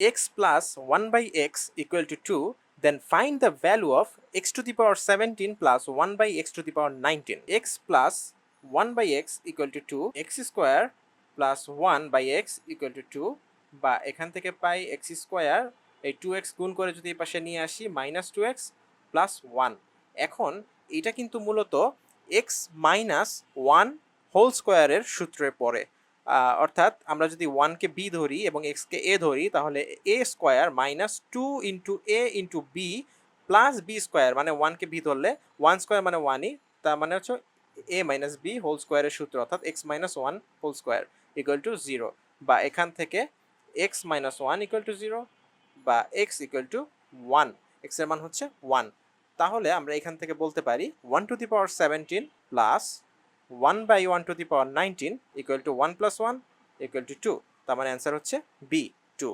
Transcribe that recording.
x plus 1 by x equal to 2, then find the value of x to the power 17 plus 1 by x to the power 19. x plus 1 by x equal to 2, x square plus 1 by x equal to 2, বা এখান থেকে পাই x square, এই 2x গুণ করে যদি এই পাশে নিয়ে আসি মাইনাস 2x প্লাস 1। এখন এটা কিন্তু মূলত x মাইনাস 1 হোল স্কোয়ারের সূত্রে পড়ে। অর্থাৎ আমরা যদি 1কে বি ধরি এবং এক্সকে এ ধরি, তাহলে a square minus 2 into a into b plus b square, মানে 1কে বি ধরলে 1 স্কোয়ার মানে 1ই, তার মানে হচ্ছে এ মাইনাস বি হোল স্কোয়ারের সূত্র, অর্থাৎ x minus 1 whole square equal to 0। বা এখান থেকে এক্স মাইনাস 1 ইকুয়াল টু 0 বা এক্স ইকুয়াল টু 1, এক্স এর মান হচ্ছে 1। তাহলে আমরা এখান থেকে বলতে পারি 1 to the power 17 plus 1 by 1 to the power 19 equal to 1 plus 1 equal to 2। তার মানে অ্যান্সার হচ্ছে বি 2।